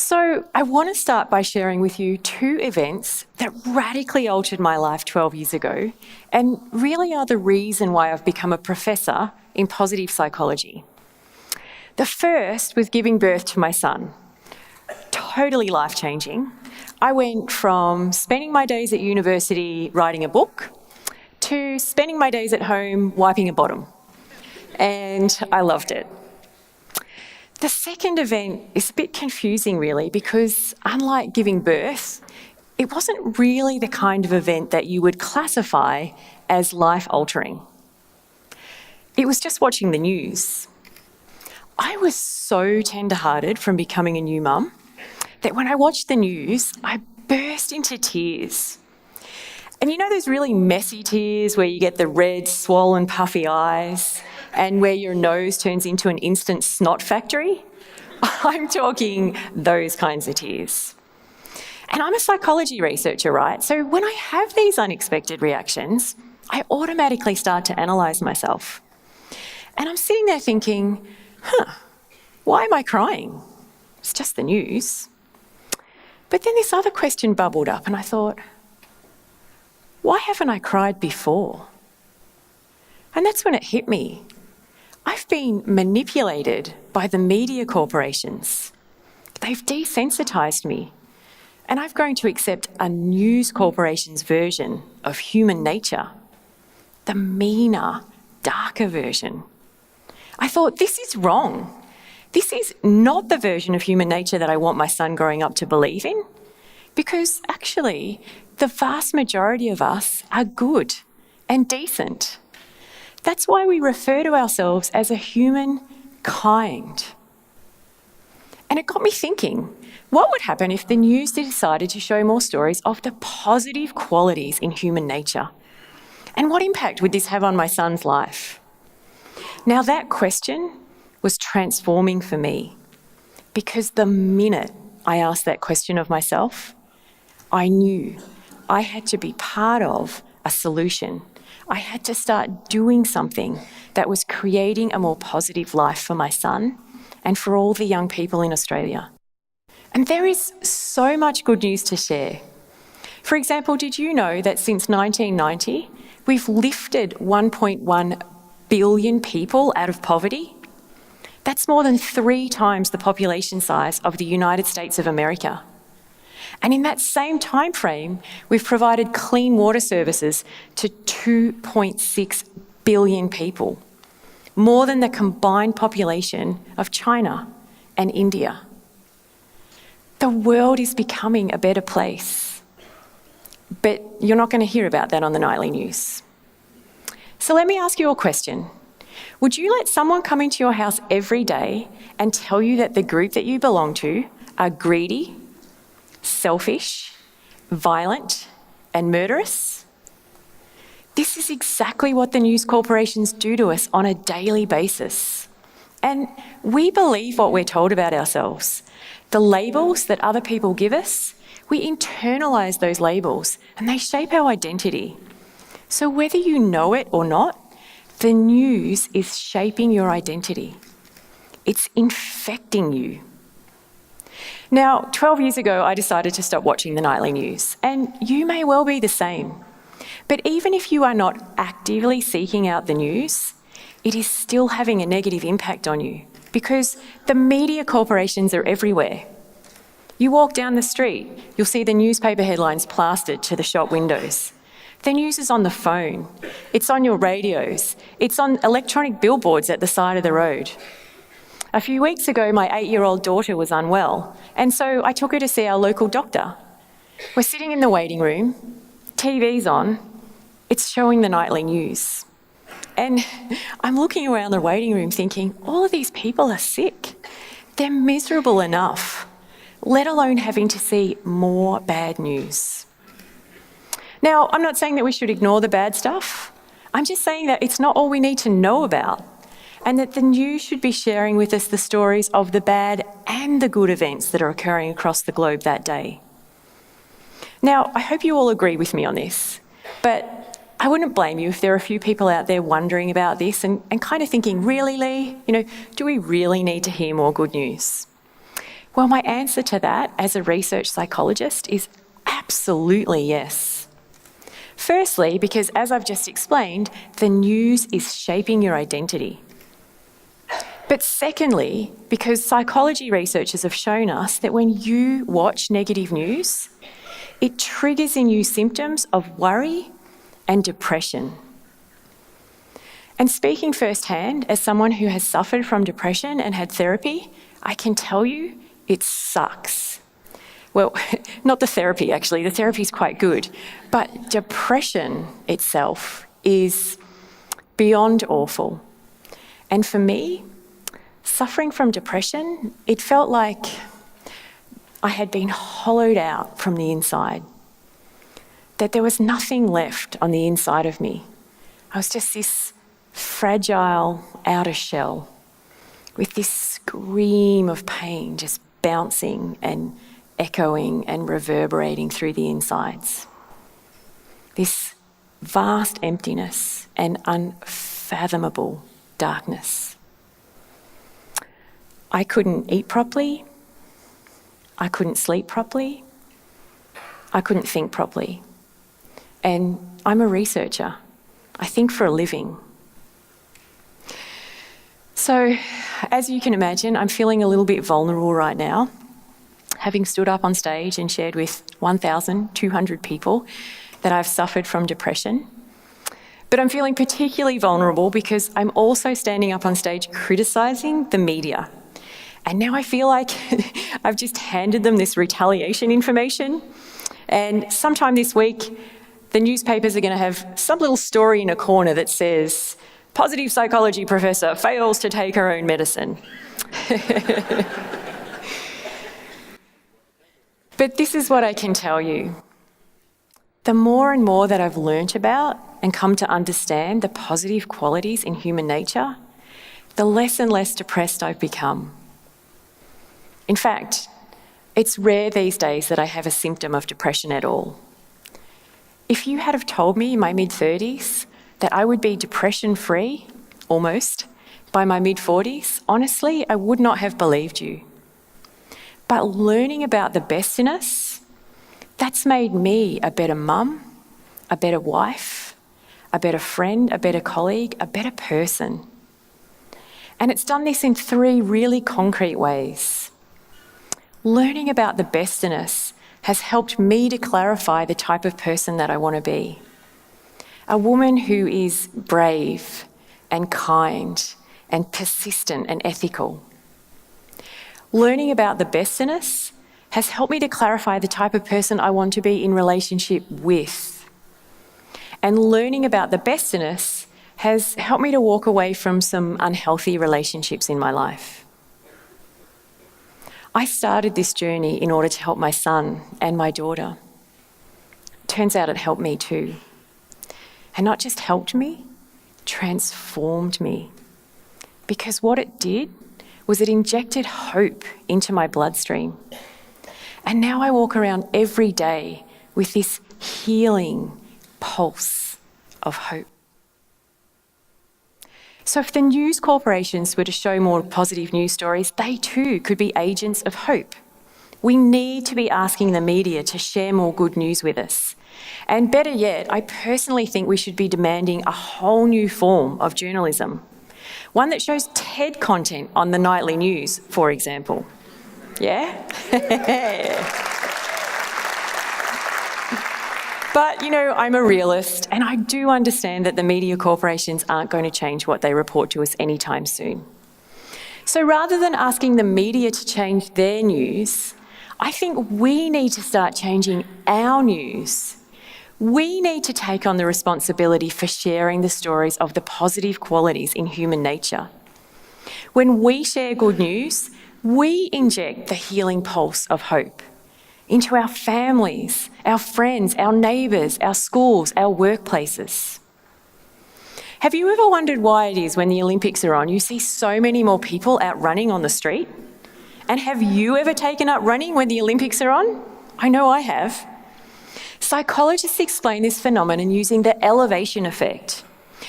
So I want to start by sharing with you two events that radically altered my life 12 years ago and really are the reason why I've become a professor in positive psychology. The first was giving birth to my son. Totally life-changing. I went from spending my days at university writing a book to spending my days at home wiping a bottom. And I loved it. The second event is a bit confusing really because unlike giving birth, it wasn't really the kind of event that you would classify as life-altering. It was just watching the news. I was so tender-hearted from becoming a new mum that when I watched the news, I burst into tears. And you know those really messy tears where you get the red, swollen, puffy eyes and where your nose turns into an instant snot factory? I'm talking those kinds of tears. And I'm a psychology researcher, right? So when I have these unexpected reactions, I automatically start to analyse myself. And I'm sitting there thinking, why am I crying? It's just the news. But then this other question bubbled up and I thought, why haven't I cried before? And that's when it hit me. I've been manipulated by the media corporations. They've desensitised me. And I've grown to accept a news corporation's version of human nature, the meaner, darker version. I thought, this is wrong. This is not the version of human nature that I want my son growing up to believe in, because actually, the vast majority of us are good and decent. That's why we refer to ourselves as a human kind. And it got me thinking, what would happen if the news decided to show more stories of the positive qualities in human nature? And what impact would this have on my son's life? Now that question was transforming for me, because the minute I asked that question of myself, I knew I had to be part of a solution. I had to start doing something that was creating a more positive life for my son and for all the young people in Australia. And there is so much good news to share. For example, did you know that since 1990, we've lifted 1.1 billion people out of poverty? That's more than 3 times the population size of the United States of America. And in that same time frame, we've provided clean water services to 2.6 billion people, more than the combined population of China and India. The world is becoming a better place, but you're not going to hear about that on the nightly news. So let me ask you a question. Would you let someone come into your house every day and tell you that the group that you belong to are greedy, selfish, violent, and murderous? This is exactly what the news corporations do to us on a daily basis. And we believe what we're told about ourselves. The labels that other people give us, we internalise those labels and they shape our identity. So whether you know it or not, the news is shaping your identity. It's infecting you. Now, 12 years ago, I decided to stop watching the nightly news, and you may well be the same. But even if you are not actively seeking out the news, it is still having a negative impact on you because the media corporations are everywhere. You walk down the street, you'll see the newspaper headlines plastered to the shop windows. The news is on the phone, it's on your radios, it's on electronic billboards at the side of the road. A few weeks ago, my 8-year-old daughter was unwell, and so I took her to see our local doctor. We're sitting in the waiting room, TV's on, it's showing the nightly news. And I'm looking around the waiting room thinking, all of these people are sick. They're miserable enough, let alone having to see more bad news. Now, I'm not saying that we should ignore the bad stuff. I'm just saying that it's not all we need to know about, and that the news should be sharing with us the stories of the bad and the good events that are occurring across the globe that day. Now, I hope you all agree with me on this, but I wouldn't blame you if there are a few people out there wondering about this and kind of thinking, really, Lee? Do we really need to hear more good news? Well, my answer to that as a research psychologist is absolutely yes. Firstly, because as I've just explained, the news is shaping your identity. But secondly, because psychology researchers have shown us that when you watch negative news, it triggers in you symptoms of worry and depression. And speaking firsthand, as someone who has suffered from depression and had therapy, I can tell you it sucks. Well, not the therapy actually, the therapy is quite good, but depression itself is beyond awful. And for me, suffering from depression, it felt like I had been hollowed out from the inside, that there was nothing left on the inside of me. I was just this fragile outer shell with this scream of pain just bouncing and echoing and reverberating through the insides. This vast emptiness and unfathomable darkness. I couldn't eat properly. I couldn't sleep properly. I couldn't think properly. And I'm a researcher. I think for a living. So, as you can imagine, I'm feeling a little bit vulnerable right now, having stood up on stage and shared with 1,200 people that I've suffered from depression. But I'm feeling particularly vulnerable because I'm also standing up on stage criticising the media. And now I feel like I've just handed them this retaliation information. And sometime this week, the newspapers are going to have some little story in a corner that says, "Positive psychology professor fails to take her own medicine." But this is what I can tell you. The more and more that I've learnt about and come to understand the positive qualities in human nature, the less and less depressed I've become. In fact, it's rare these days that I have a symptom of depression at all. If you had have told me in my mid-30s that I would be depression-free, almost, by my mid-40s, honestly, I would not have believed you. But learning about the best in us, that's made me a better mum, a better wife, a better friend, a better colleague, a better person. And it's done this in 3 really concrete ways. Learning about the best in us has helped me to clarify the type of person that I want to be. A woman who is brave and kind and persistent and ethical. Learning about the best in us has helped me to clarify the type of person I want to be in relationship with. And learning about the best in us has helped me to walk away from some unhealthy relationships in my life. I started this journey in order to help my son and my daughter. Turns out it helped me too. And not just helped me, transformed me. Because what it did was it injected hope into my bloodstream. And now I walk around every day with this healing pulse of hope. So if the news corporations were to show more positive news stories, they too could be agents of hope. We need to be asking the media to share more good news with us. And better yet, I personally think we should be demanding a whole new form of journalism. One that shows TED content on the nightly news, for example. Yeah? But, I'm a realist, and I do understand that the media corporations aren't going to change what they report to us anytime soon. So rather than asking the media to change their news, I think we need to start changing our news. We need to take on the responsibility for sharing the stories of the positive qualities in human nature. When we share good news, we inject the healing pulse of hope into our families, our friends, our neighbours, our schools, our workplaces. Have you ever wondered why it is when the Olympics are on, you see so many more people out running on the street? And have you ever taken up running when the Olympics are on? I know I have. Psychologists explain this phenomenon using the elevation effect.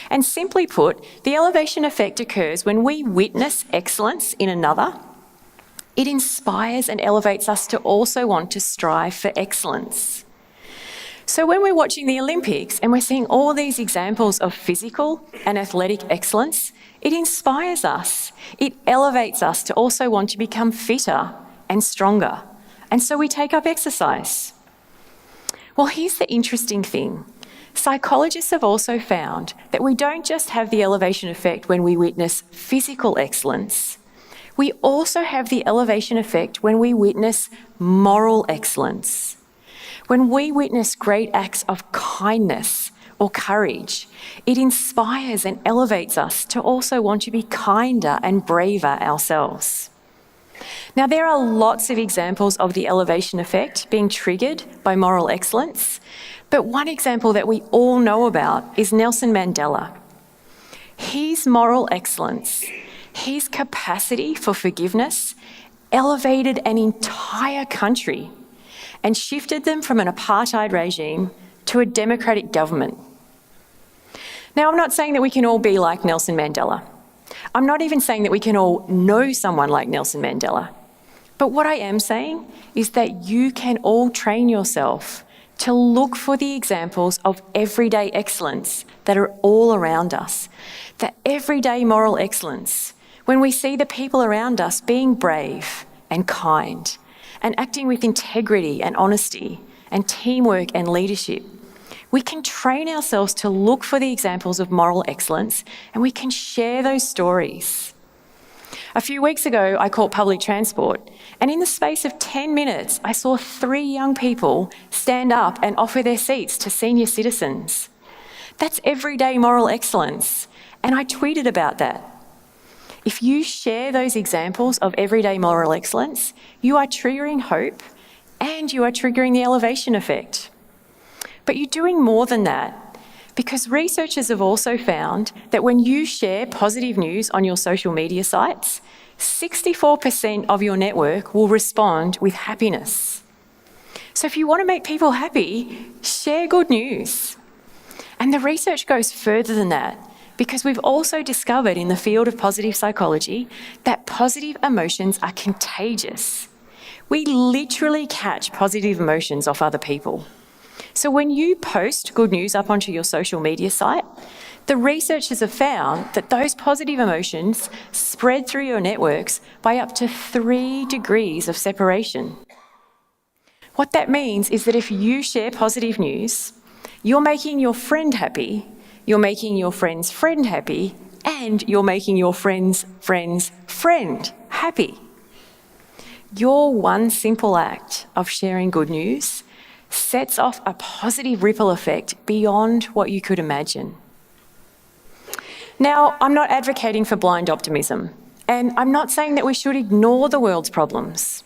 And simply put, the elevation effect occurs when we witness excellence in another, It inspires and elevates us to also want to strive for excellence. So when we're watching the Olympics and we're seeing all these examples of physical and athletic excellence, it inspires us. It elevates us to also want to become fitter and stronger. And so we take up exercise. Well, here's the interesting thing. Psychologists have also found that we don't just have the elevation effect when we witness physical excellence. We also have the elevation effect when we witness moral excellence. When we witness great acts of kindness or courage, it inspires and elevates us to also want to be kinder and braver ourselves. Now, there are lots of examples of the elevation effect being triggered by moral excellence, but one example that we all know about is Nelson Mandela. His moral excellence, his capacity for forgiveness, elevated an entire country and shifted them from an apartheid regime to a democratic government. Now, I'm not saying that we can all be like Nelson Mandela. I'm not even saying that we can all know someone like Nelson Mandela. But what I am saying is that you can all train yourself to look for the examples of everyday excellence that are all around us. The everyday moral excellence, when we see the people around us being brave and kind and acting with integrity and honesty and teamwork and leadership, we can train ourselves to look for the examples of moral excellence and we can share those stories. A few weeks ago, I caught public transport, and in the space of 10 minutes, I saw 3 young people stand up and offer their seats to senior citizens. That's everyday moral excellence, and I tweeted about that. If you share those examples of everyday moral excellence, you are triggering hope and you are triggering the elevation effect. But you're doing more than that, because researchers have also found that when you share positive news on your social media sites, 64% of your network will respond with happiness. So if you want to make people happy, share good news. And the research goes further than that, because we've also discovered in the field of positive psychology that positive emotions are contagious. We literally catch positive emotions off other people. So when you post good news up onto your social media site, the researchers have found that those positive emotions spread through your networks by up to 3 degrees of separation. What that means is that if you share positive news, you're making your friend happy, you're making your friend's friend happy, and you're making your friend's friend's friend happy. Your one simple act of sharing good news sets off a positive ripple effect beyond what you could imagine. Now, I'm not advocating for blind optimism, and I'm not saying that we should ignore the world's problems.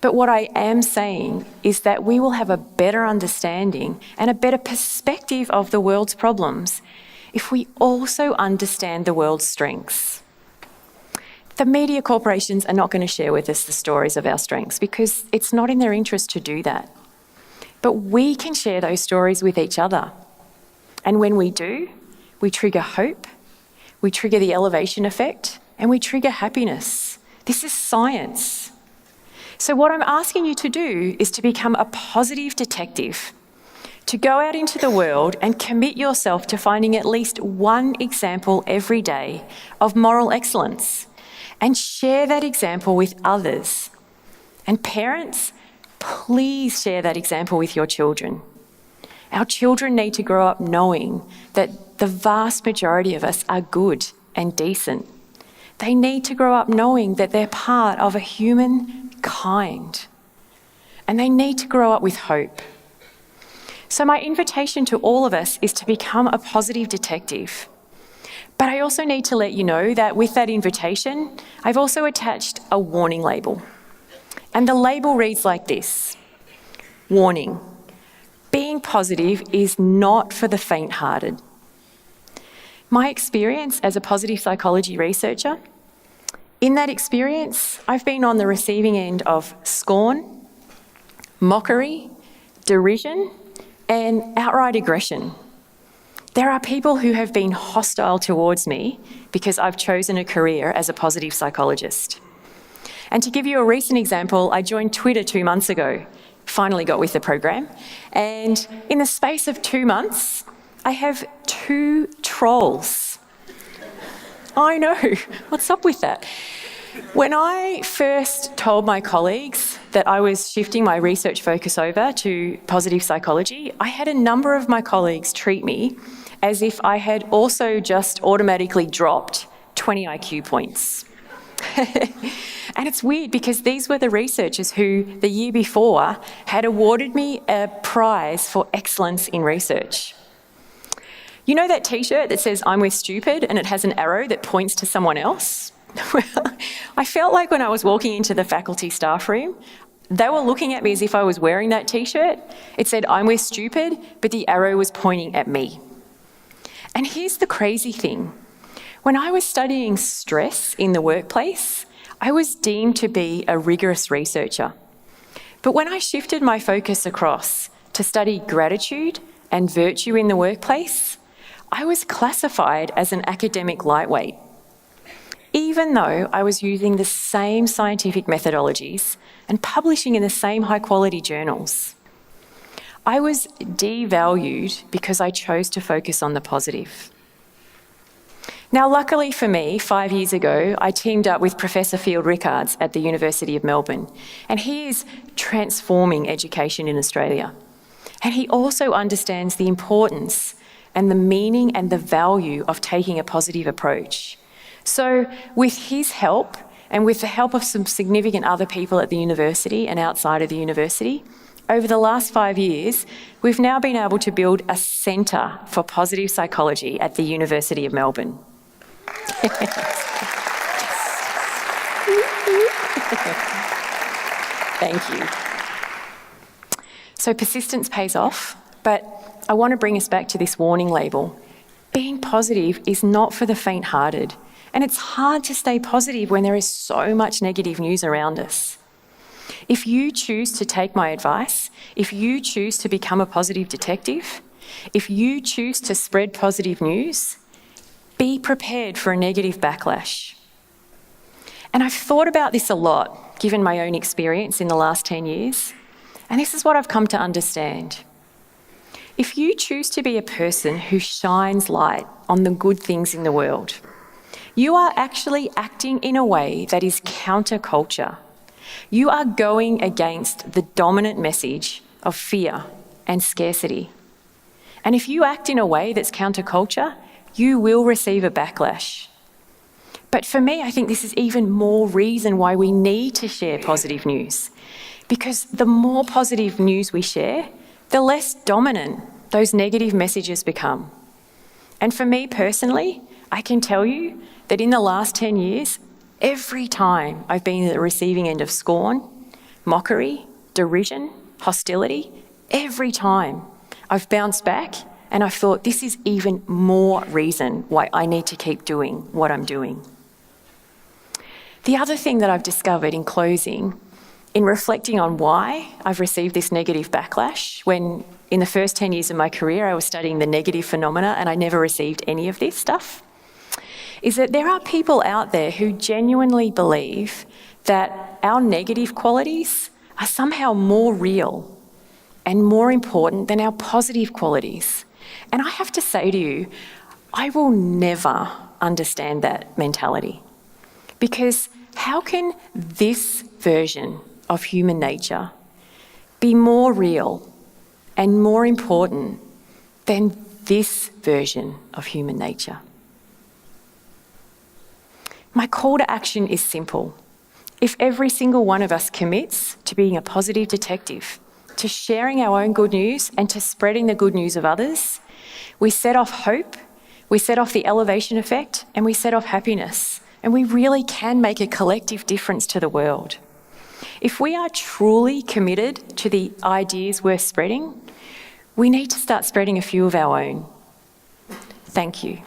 But what I am saying is that we will have a better understanding and a better perspective of the world's problems if we also understand the world's strengths. The media corporations are not going to share with us the stories of our strengths because it's not in their interest to do that. But we can share those stories with each other. And when we do, we trigger hope, we trigger the elevation effect, and we trigger happiness. This is science. So what I'm asking you to do is to become a positive detective, to go out into the world and commit yourself to finding at least one example every day of moral excellence and share that example with others. And parents, please share that example with your children. Our children need to grow up knowing that the vast majority of us are good and decent. They need to grow up knowing that they're part of a human kind. And they need to grow up with hope. So my invitation to all of us is to become a positive detective. But I also need to let you know that with that invitation, I've also attached a warning label. And the label reads like this: warning, being positive is not for the faint-hearted. My experience as a positive psychology researcher, in that experience, I've been on the receiving end of scorn, mockery, derision, and outright aggression. There are people who have been hostile towards me because I've chosen a career as a positive psychologist. And to give you a recent example, I joined Twitter 2 months ago, finally got with the program, and in the space of 2 months, I have 2 trolls. I know, what's up with that? When I first told my colleagues that I was shifting my research focus over to positive psychology, I had a number of my colleagues treat me as if I had also just automatically dropped 20 IQ points. And it's weird because these were the researchers who, the year before, had awarded me a prize for excellence in research. You know that T-shirt that says, "I'm with stupid," and it has an arrow that points to someone else? Well, I felt like when I was walking into the faculty staff room, they were looking at me as if I was wearing that T-shirt. It said, "I'm with stupid," but the arrow was pointing at me. And here's the crazy thing. When I was studying stress in the workplace, I was deemed to be a rigorous researcher. But when I shifted my focus across to study gratitude and virtue in the workplace, I was classified as an academic lightweight, even though I was using the same scientific methodologies and publishing in the same high-quality journals. I was devalued because I chose to focus on the positive. Now, luckily for me, 5 years ago, I teamed up with Professor Field Rickards at the University of Melbourne, and he is transforming education in Australia. And he also understands the importance and the meaning and the value of taking a positive approach. So with his help, and with the help of some significant other people at the university and outside of the university, over the last 5 years, we've now been able to build a centre for positive psychology at the University of Melbourne. Thank you. So persistence pays off, but I want to bring us back to this warning label. Being positive is not for the faint-hearted, and it's hard to stay positive when there is so much negative news around us. If you choose to take my advice, if you choose to become a positive detective, if you choose to spread positive news, be prepared for a negative backlash. And I've thought about this a lot, given my own experience in the last 10 years, and this is what I've come to understand. If you choose to be a person who shines light on the good things in the world, you are actually acting in a way that is counterculture. You are going against the dominant message of fear and scarcity. And if you act in a way that's counterculture, you will receive a backlash. But for me, I think this is even more reason why we need to share positive news. Because the more positive news we share, the less dominant those negative messages become. And for me personally, I can tell you that in the last 10 years, every time I've been at the receiving end of scorn, mockery, derision, hostility, every time I've bounced back and I've thought, this is even more reason why I need to keep doing what I'm doing. The other thing that I've discovered in closing, in reflecting on why I've received this negative backlash, when in the first 10 years of my career I was studying the negative phenomena and I never received any of this stuff, is that there are people out there who genuinely believe that our negative qualities are somehow more real and more important than our positive qualities. And I have to say to you, I will never understand that mentality. Because how can this version of human nature be more real and more important than this version of human nature? My call to action is simple. If every single one of us commits to being a positive detective, to sharing our own good news and to spreading the good news of others, we set off hope, we set off the elevation effect, and we set off happiness. And we really can make a collective difference to the world. If we are truly committed to the ideas worth spreading, we need to start spreading a few of our own. Thank you.